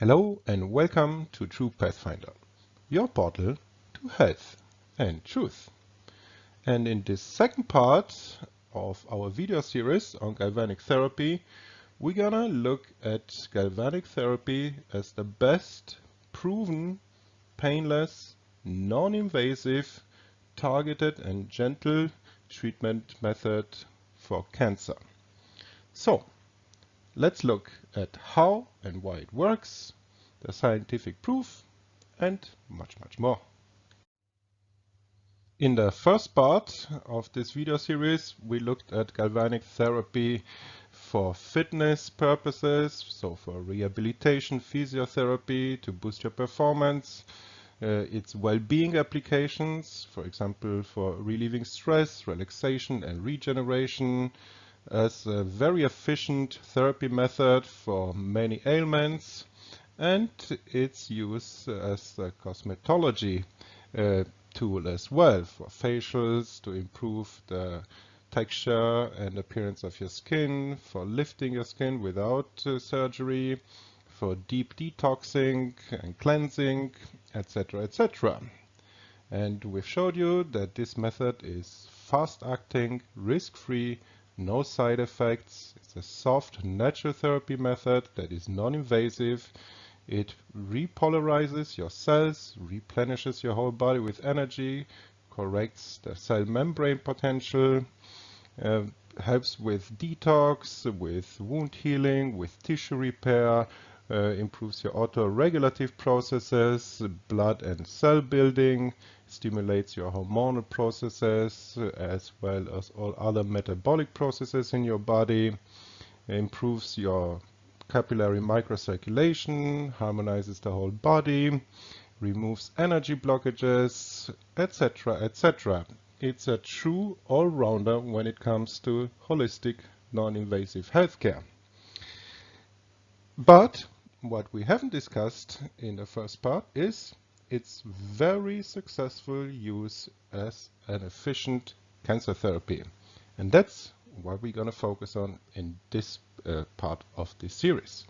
Hello and welcome to True Pathfinder, your portal to health and truth. And in this second part of our video series on galvanic therapy, we're gonna look at galvanic therapy as the best proven, painless, non-invasive, targeted and gentle treatment method for cancer. So, let's look at how and why it works, the scientific proof, and much more. In the first part of this video series, we looked at galvanic therapy for fitness purposes, so for rehabilitation, physiotherapy, to boost your performance, its well-being applications, for example, for relieving stress, relaxation, and regeneration, as a very efficient therapy method for many ailments, and its use as a cosmetology tool as well, for facials, to improve the texture and appearance of your skin, for lifting your skin without surgery, for deep detoxing and cleansing, etc., etc. And we've showed you that this method is fast-acting, risk-free, no side effects. It's a soft, natural therapy method that is non-invasive. It repolarizes your cells, replenishes your whole body with energy, corrects the cell membrane potential, helps with detox, with wound healing, with tissue repair, improves your autoregulative processes, blood and cell building, stimulates your hormonal processes as well as all other metabolic processes in your body, improves your capillary microcirculation, harmonizes the whole body, removes energy blockages, etc., etc. It's a true all-rounder when it comes to holistic, non-invasive healthcare. But what we haven't discussed in the first part is its very successful use as an efficient cancer therapy. And that's what we're going to focus on in this part of this series.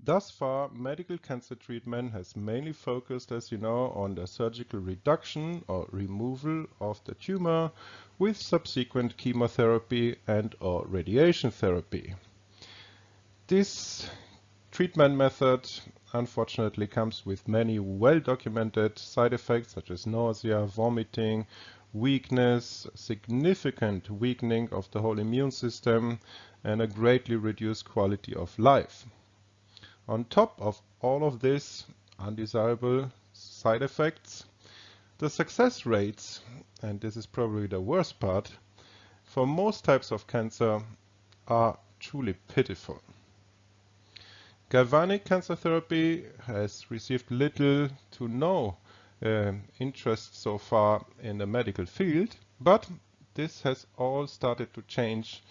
Thus far, medical cancer treatment has mainly focused, as you know, on the surgical reduction or removal of the tumor with subsequent chemotherapy and/or radiation therapy. This treatment method unfortunately comes with many well-documented side effects such as nausea, vomiting, weakness, significant weakening of the whole immune system, and a greatly reduced quality of life. On top of all of this undesirable side effects, the success rates, and this is probably the worst part, for most types of cancer are truly pitiful. Galvanic cancer therapy has received little to no interest so far in the medical field, but this has all started to change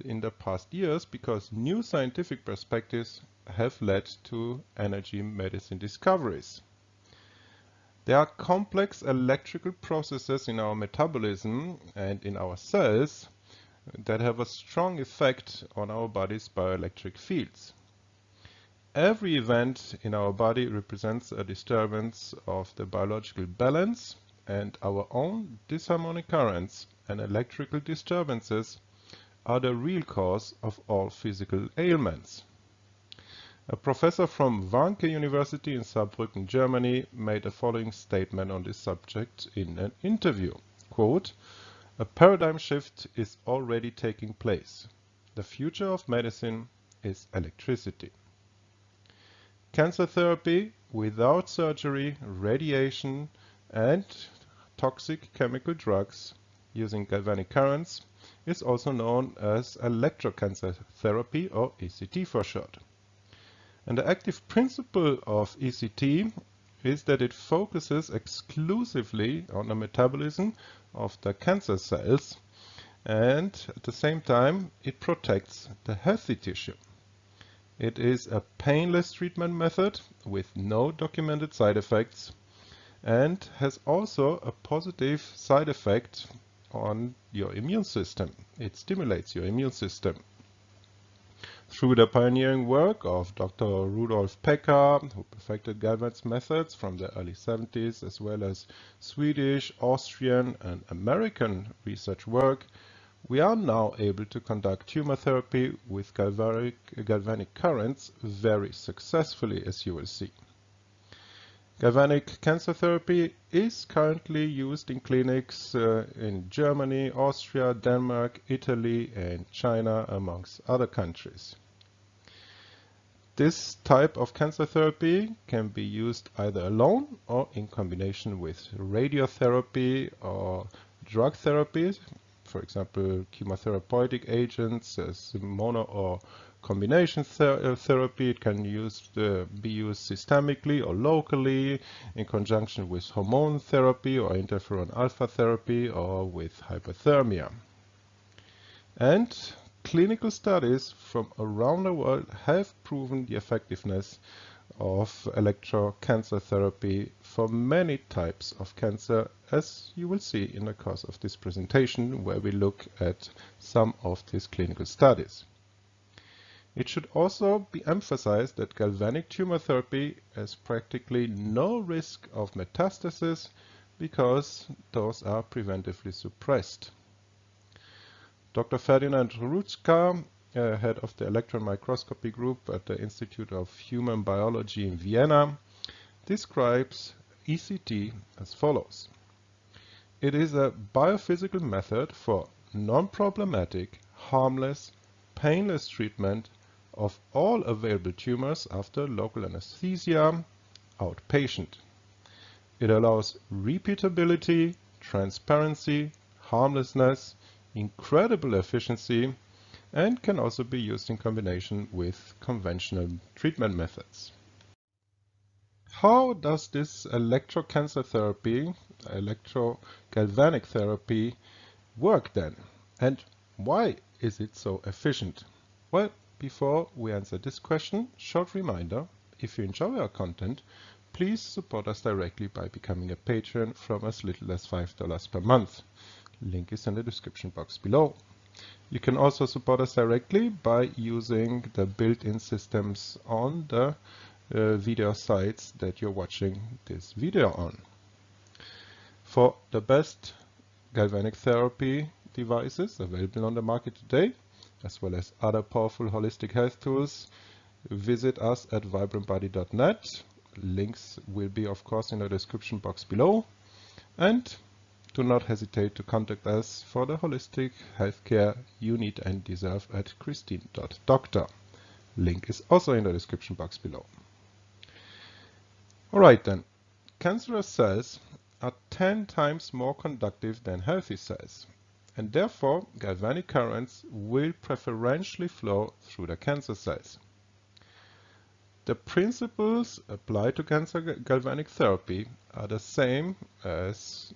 in the past years because new scientific perspectives have led to energy medicine discoveries. There are complex electrical processes in our metabolism and in our cells that have a strong effect on our body's bioelectric fields. Every event in our body represents a disturbance of the biological balance, and our own disharmonic currents and electrical disturbances are the real cause of all physical ailments. A professor from Warnke University in Saarbrücken, Germany, made the following statement on this subject in an interview. Quote, "A paradigm shift is already taking place. The future of medicine is electricity." Cancer therapy without surgery, radiation, and toxic chemical drugs using galvanic currents is also known as electrocancertherapy, or ECT for short. And the active principle of ECT is that it focuses exclusively on the metabolism of the cancer cells, and at the same time it protects the healthy tissue. It is a painless treatment method with no documented side effects and has also a positive side effect on your immune system. It stimulates your immune system. Through the pioneering work of Dr. Rudolf Pecker, who perfected Galvan's methods from the early 70s, as well as Swedish, Austrian, and American research work, we are now able to conduct tumor therapy with galvanic currents very successfully, as you will see. Galvanic cancer therapy is currently used in clinics in Germany, Austria, Denmark, Italy, and China, amongst other countries. This type of cancer therapy can be used either alone or in combination with radiotherapy or drug therapies, for example, chemotherapeutic agents as mono or combination therapy. It can be used systemically or locally in conjunction with hormone therapy or interferon alpha therapy or with hypothermia. And clinical studies from around the world have proven the effectiveness of electrocancertherapy for many types of cancer, as you will see in the course of this presentation, where we look at some of these clinical studies. It should also be emphasized that galvanic tumor therapy has practically no risk of metastasis because those are preventively suppressed. Dr. Ferdinand Rutschka, head of the electron microscopy group at the Institute of Human Biology in Vienna, describes ECT as follows. It is a biophysical method for non-problematic, harmless, painless treatment of all available tumors after local anesthesia, outpatient. It allows repeatability, transparency, harmlessness, incredible efficiency, and can also be used in combination with conventional treatment methods. How does this electrocancertherapy, electrogalvanic therapy, work then? And why is it so efficient? Well, before we answer this question, short reminder, if you enjoy our content, please support us directly by becoming a patron from as little as $5 per month. Link is in the description box below. You can also support us directly by using the built-in systems on the video sites that you're watching this video on. For the best galvanic therapy devices available on the market today, as well as other powerful holistic health tools, visit us at vibrantbody.net. Links will be, of course, in the description box below. And do not hesitate to contact us for the holistic healthcare you need and deserve at christine.doctor. Link is also in the description box below. Alright then, cancerous cells are 10 times more conductive than healthy cells, and therefore galvanic currents will preferentially flow through the cancer cells. The principles applied to cancer galvanic therapy are the same as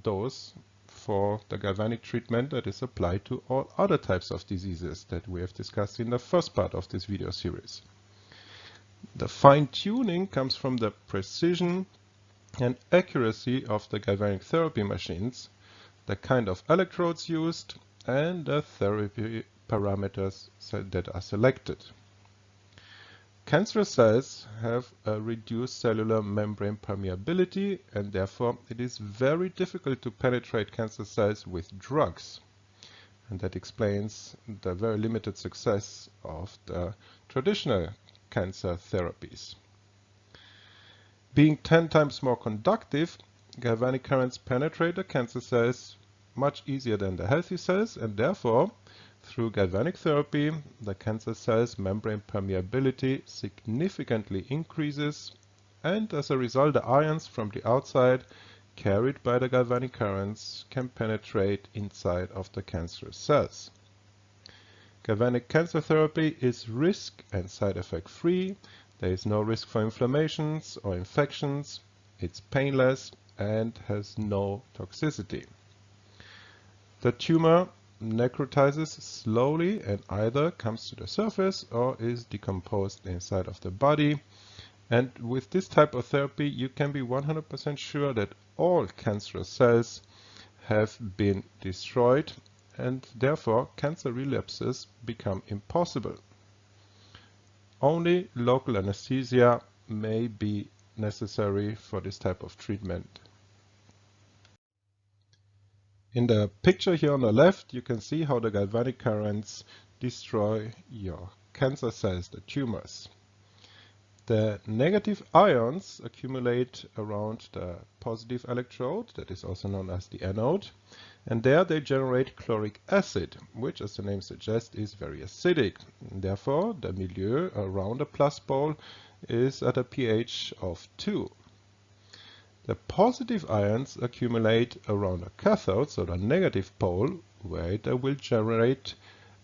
those for the galvanic treatment that is applied to all other types of diseases that we have discussed in the first part of this video series. The fine-tuning comes from the precision and accuracy of the galvanic therapy machines, the kind of electrodes used, and the therapy parameters that are selected. Cancerous cells have a reduced cellular membrane permeability, and therefore it is very difficult to penetrate cancer cells with drugs. And that explains the very limited success of the traditional cancer therapies. Being 10 times more conductive, galvanic currents penetrate the cancer cells much easier than the healthy cells, and therefore through galvanic therapy, the cancer cell's membrane permeability significantly increases, and as a result, the ions from the outside carried by the galvanic currents can penetrate inside of the cancerous cells. Galvanic cancer therapy is risk and side effect free. There is no risk for inflammations or infections. It's painless and has no toxicity. The tumor necrotizes slowly and either comes to the surface or is decomposed inside of the body. And with this type of therapy, you can be 100% sure that all cancerous cells have been destroyed, and therefore cancer relapses become impossible. Only local anesthesia may be necessary for this type of treatment. In the picture here on the left, you can see how the galvanic currents destroy your cancer cells, the tumors. The negative ions accumulate around the positive electrode, that is also known as the anode, and there they generate chloric acid, which, as the name suggests, is very acidic. Therefore, the milieu around the plus pole is at a pH of 2. The positive ions accumulate around a cathode, so the negative pole, where they will generate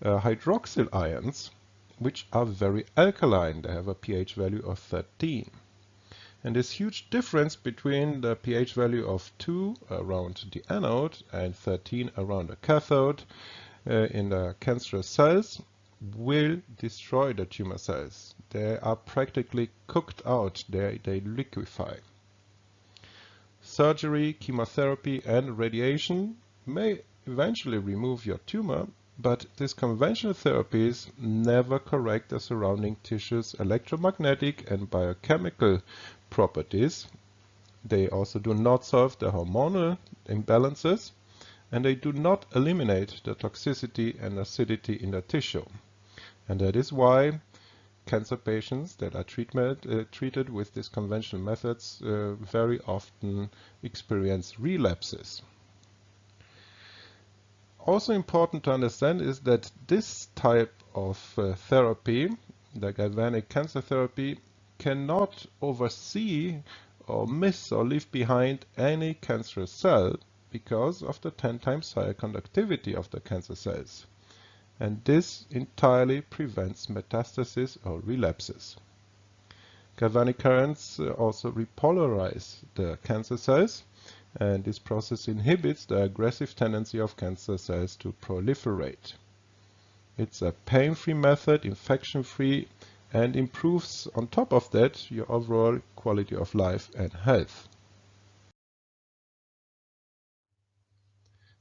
hydroxyl ions, which are very alkaline. They have a pH value of 13. And this huge difference between the pH value of 2 around the anode and 13 around the cathode in the cancerous cells will destroy the tumor cells. They are practically cooked out. They liquefy. Surgery, chemotherapy, and radiation may eventually remove your tumor, but these conventional therapies never correct the surrounding tissue's electromagnetic and biochemical properties. They also do not solve the hormonal imbalances, and they do not eliminate the toxicity and acidity in the tissue. And that is why cancer patients that are treated with these conventional methods very often experience relapses. Also important to understand is that this type of therapy, the galvanic cancer therapy, cannot oversee or miss or leave behind any cancerous cell because of the 10 times higher conductivity of the cancer cells. And this entirely prevents metastasis or relapses. Galvanic currents also repolarize the cancer cells, and this process inhibits the aggressive tendency of cancer cells to proliferate. It's a pain-free method, infection-free, and improves on top of that your overall quality of life and health.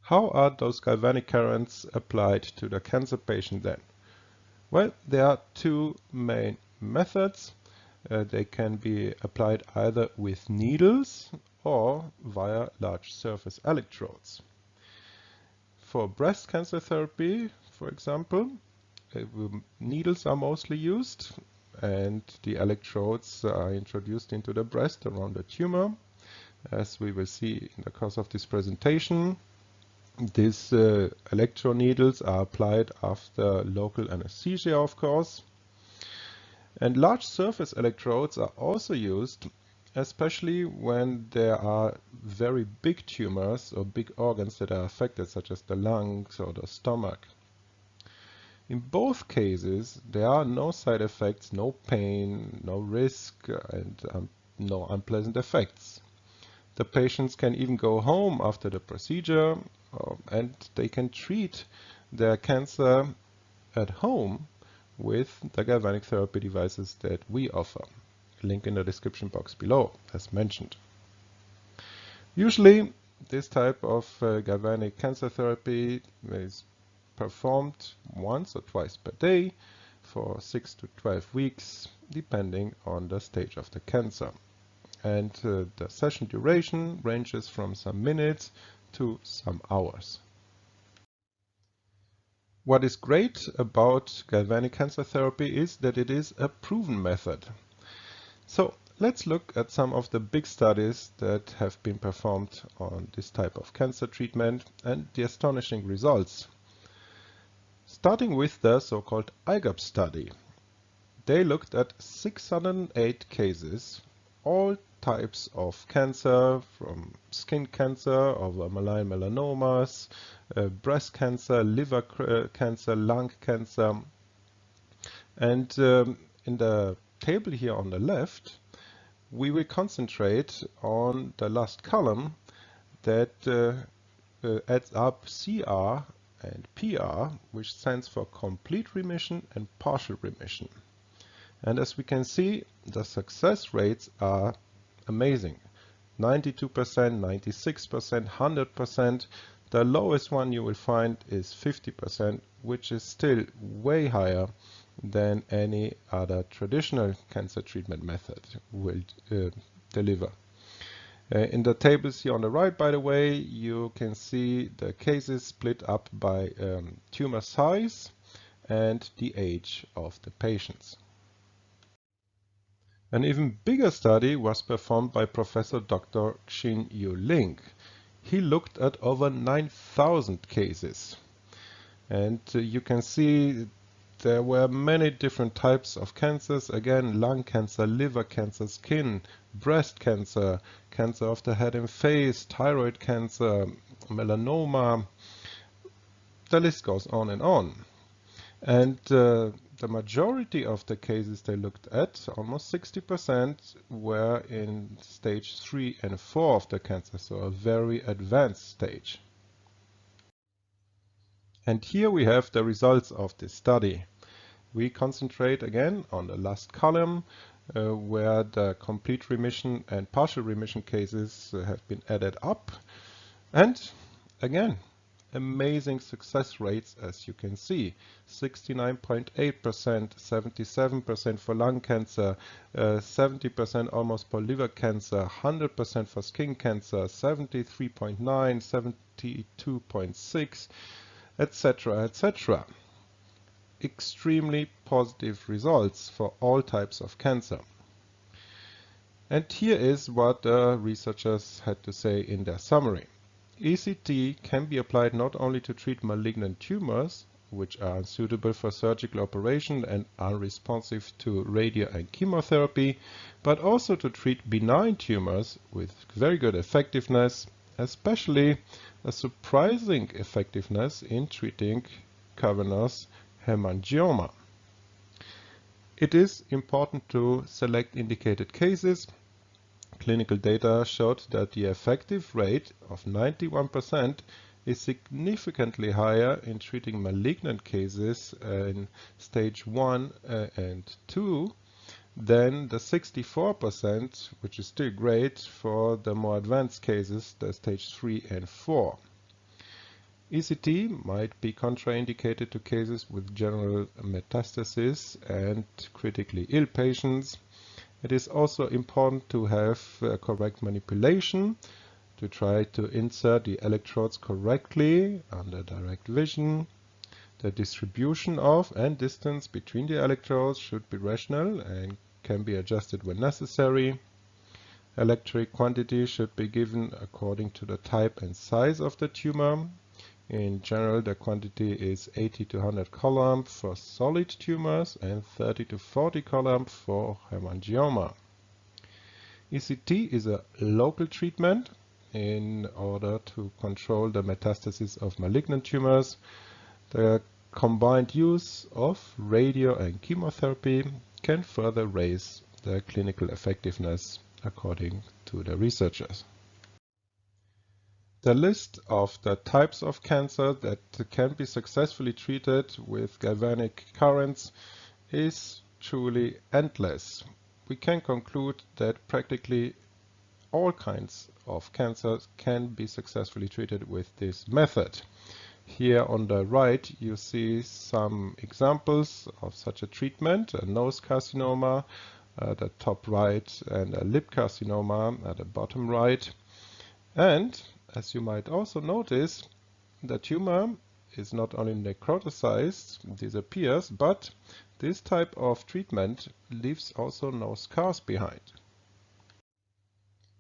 How are those galvanic currents applied to the cancer patient then? Well, there are two main methods. They can be applied either with needles or via large surface electrodes. For breast cancer therapy, for example, needles are mostly used, and the electrodes are introduced into the breast around the tumor. As we will see in the course of this presentation, these electroneedles are applied after local anesthesia, of course. And large surface electrodes are also used, especially when there are very big tumors or big organs that are affected, such as the lungs or the stomach. In both cases, there are no side effects, no pain, no risk, and no unpleasant effects. The patients can even go home after the procedure, and they can treat their cancer at home with the galvanic therapy devices that we offer. Link in the description box below, as mentioned. Usually, this type of galvanic cancer therapy is performed once or twice per day for 6 to 12 weeks, depending on the stage of the cancer. And the session duration ranges from some minutes to some hours. What is great about galvanic cancer therapy is that it is a proven method. So let's look at some of the big studies that have been performed on this type of cancer treatment and the astonishing results. Starting with the so-called IGOB study. They looked at 608 cases, all types of cancer, from skin cancer over malign melanomas, breast cancer, liver cancer, lung cancer. And in the table here on the left, we will concentrate on the last column that adds up CR and PR, which stands for complete remission and partial remission. And as we can see, the success rates are amazing. 92%, 96%, 100%. The lowest one you will find is 50%, which is still way higher than any other traditional cancer treatment method will deliver. In the tables here on the right, by the way, you can see the cases split up by tumor size and the age of the patients. An even bigger study was performed by Professor Dr. YULING. He looked at over 9,000 cases. And you can see there were many different types of cancers. Again, lung cancer, liver cancer, skin, breast cancer, cancer of the head and face, thyroid cancer, melanoma. The list goes on and on. And the majority of the cases they looked at, almost 60%, were in stage 3 and 4 of the cancer, so a very advanced stage. And here we have the results of this study. We concentrate again on the last column, where the complete remission and partial remission cases have been added up. And again, amazing success rates, as you can see. 69.8%, 77% for lung cancer, 70% almost for liver cancer, 100% for skin cancer, 73.9%, 72.6%, etc., etc. Extremely positive results for all types of cancer. And here is what the researchers had to say in their summary. ECT can be applied not only to treat malignant tumors, which are unsuitable for surgical operation and unresponsive to radio and chemotherapy, but also to treat benign tumors with very good effectiveness, especially a surprising effectiveness in treating cavernous hemangioma. It is important to select indicated cases. Clinical data showed that the effective rate of 91% is significantly higher in treating malignant cases in stage 1 and 2 than the 64%, which is still great for the more advanced cases, the stage 3 and 4. ECT might be contraindicated to cases with general metastasis and critically ill patients. It is also important to have correct manipulation, to try to insert the electrodes correctly under direct vision. The distribution of and distance between the electrodes should be rational and can be adjusted when necessary. Electric quantity should be given according to the type and size of the tumor. In general, the quantity is 80 to 100 coulomb for solid tumors and 30 to 40 coulomb for hemangioma. ECT is a local treatment in order to control the metastasis of malignant tumors. The combined use of radio and chemotherapy can further raise the clinical effectiveness according to the researchers. The list of the types of cancer that can be successfully treated with galvanic currents is truly endless. We can conclude that practically all kinds of cancers can be successfully treated with this method. Here on the right you see some examples of such a treatment: a nose carcinoma at the top right and a lip carcinoma at the bottom right. And as you might also notice, the tumor is not only necrotized, disappears, but this type of treatment leaves also no scars behind.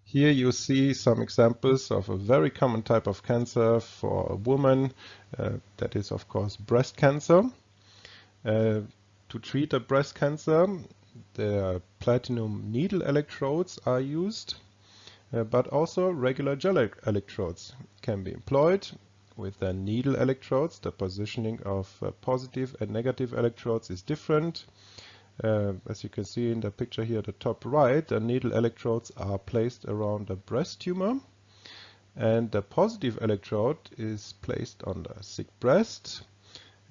Here you see some examples of a very common type of cancer for a woman, that is of course breast cancer. To treat a breast cancer, the platinum needle electrodes are used. But also regular gel electrodes can be employed. With the needle electrodes, the positioning of positive and negative electrodes is different. As you can see in the picture here at the top right, the needle electrodes are placed around the breast tumor, and the positive electrode is placed on the sick breast.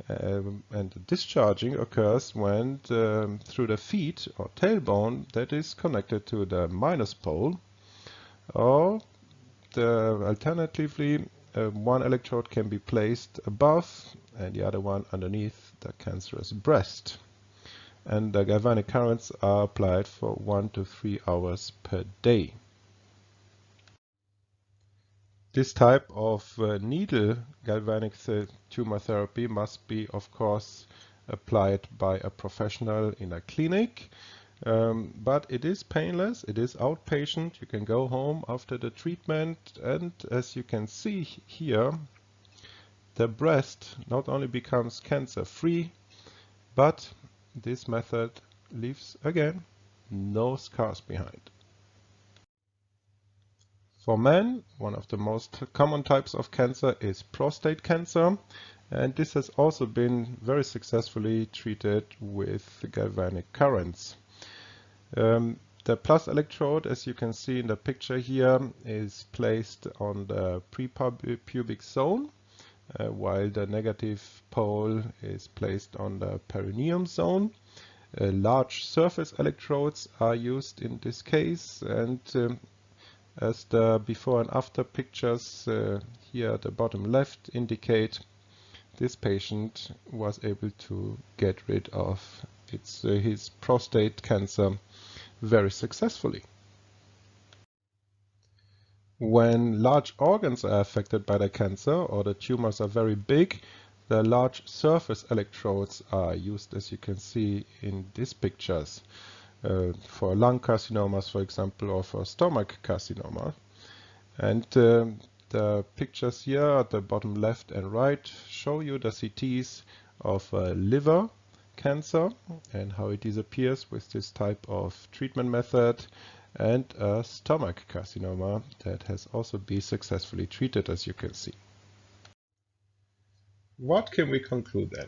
And the discharging occurs when through the feet or tailbone that is connected to the minus pole. Or alternatively, one electrode can be placed above and the other one underneath the cancerous breast. and the galvanic currents are applied for 1 to 3 hours per day. This type of needle galvanic tumor therapy must be, of course, applied by a professional in a clinic, but it is painless, it is outpatient. You can go home after the treatment, and as you can see here, the breast not only becomes cancer-free, but this method leaves, again, no scars behind. For men, one of the most common types of cancer is prostate cancer, and this has also been very successfully treated with galvanic currents. The plus electrode, as you can see in the picture here, is placed on the prepubic zone, while the negative pole is placed on the perineum zone. Large surface electrodes are used in this case, and as the before and after pictures here at the bottom left indicate, this patient was able to get rid of his prostate cancer very successfully. When large organs are affected by the cancer or the tumors are very big, the large surface electrodes are used, as you can see in these pictures, for lung carcinomas, for example, or for stomach carcinoma. And the pictures here at the bottom left and right show you the CTs of liver cancer and how it disappears with this type of treatment method, and a stomach carcinoma that has also been successfully treated, as you can see. What can we conclude then?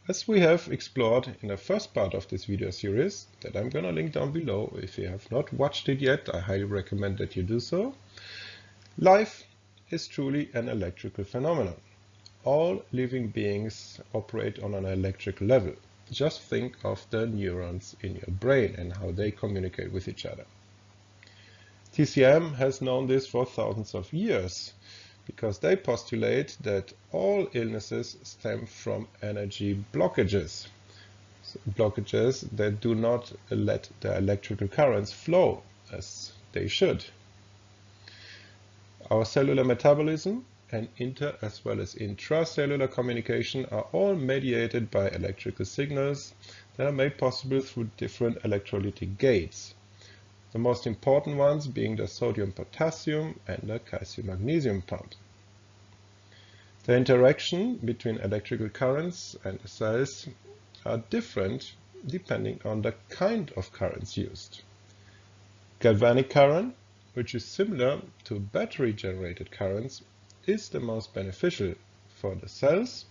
As we have explored in the first part of this video series, that I'm going to link down below, if you have not watched it yet, I highly recommend that you do so. Life is truly an electrical phenomenon. All living beings operate on an electrical level. Just think of the neurons in your brain and how they communicate with each other. TCM has known this for thousands of years, because they postulate that all illnesses stem from energy blockages. Blockages that do not let the electrical currents flow as they should. Our cellular metabolism and inter as well as intracellular communication are all mediated by electrical signals that are made possible through different electrolytic gates. The most important ones being the sodium-potassium and the calcium-magnesium pump. The interaction between electrical currents and the cells are different depending on the kind of currents used. Galvanic current, which is similar to battery-generated currents, is the most beneficial for the cells.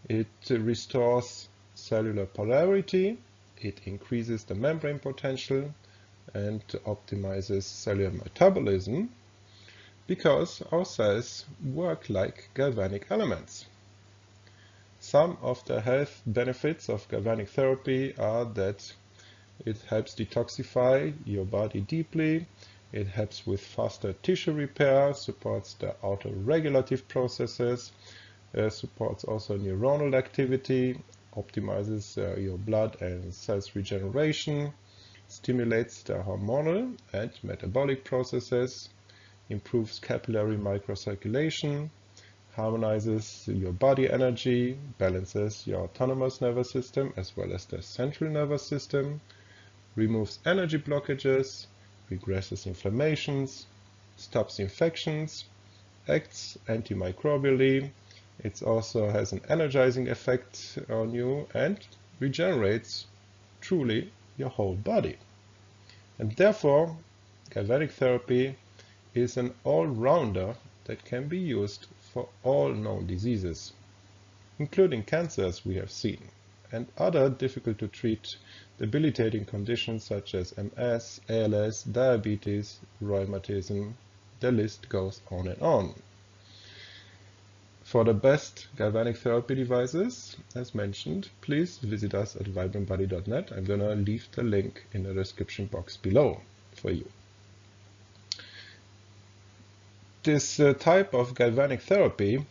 It restores cellular polarity, it increases the membrane potential, and optimizes cellular metabolism, because our cells work like galvanic elements. Some of the health benefits of galvanic therapy are that it helps detoxify your body deeply, it helps with faster tissue repair, supports the autoregulative processes, supports also neuronal activity, optimizes your blood and cells regeneration, stimulates the hormonal and metabolic processes, improves capillary microcirculation, harmonizes your body energy, balances your autonomous nervous system as well as the central nervous system, removes energy blockages, regresses inflammations, stops infections, acts antimicrobially. It also has an energizing effect on you and regenerates truly your whole body. And therefore, galvanic therapy is an all-rounder that can be used for all known diseases, including cancer, as we have seen, and other difficult to treat debilitating conditions such as MS, ALS, diabetes, rheumatism. The list goes on and on. For the best galvanic therapy devices, as mentioned, please visit us at vibrantbody.net. I'm going to leave the link in the description box below for you. This type of galvanic therapy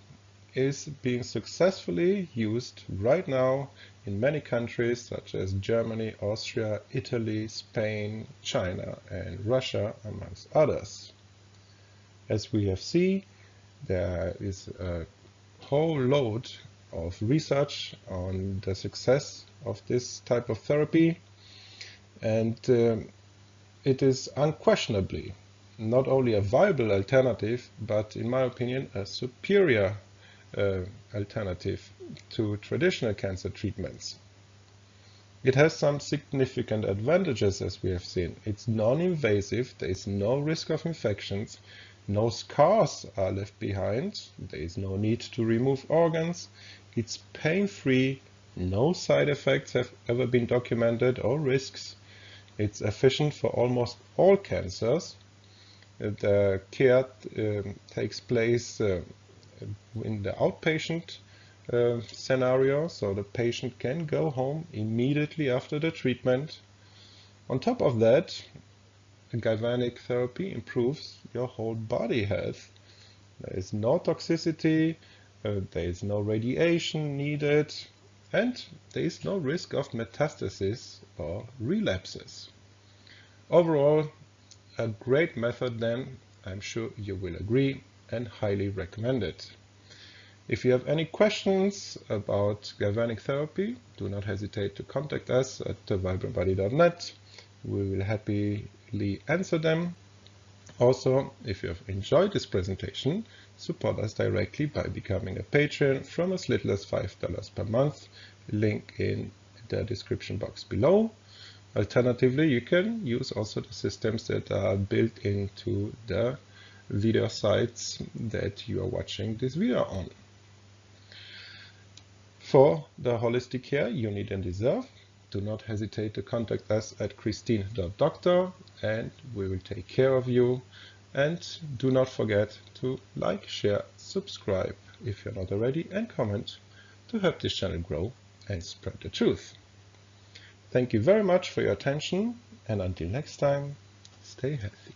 is being successfully used right now in many countries such as Germany, Austria, Italy, Spain, China, and Russia, amongst others. As we have seen, there is a whole load of research on the success of this type of therapy, and it is unquestionably not only a viable alternative, but in my opinion a superior alternative to traditional cancer treatments. It has some significant advantages, as we have seen. It's non-invasive, there is no risk of infections, no scars are left behind, there is no need to remove organs, it's pain-free, no side effects have ever been documented or risks, it's efficient for almost all cancers. The care takes place in the outpatient scenario, so the patient can go home immediately after the treatment. On top of that, galvanic therapy improves your whole body health. There is no toxicity, there is no radiation needed, and there is no risk of metastasis or relapses. Overall, a great method then, I'm sure you will agree, and highly recommend it. If you have any questions about galvanic therapy, do not hesitate to contact us at thevibrantbody.net. We will happily answer them. Also, if you have enjoyed this presentation, support us directly by becoming a patron from as little as $5 per month. Link in the description box below. Alternatively, you can use also the systems that are built into the video sites that you are watching this video on. For the holistic care you need and deserve, do not hesitate to contact us at christine.doctor and we will take care of you. And do not forget to like, share, subscribe if you're not already, and comment to help this channel grow and spread the truth. Thank you very much for your attention, and until next time, stay healthy.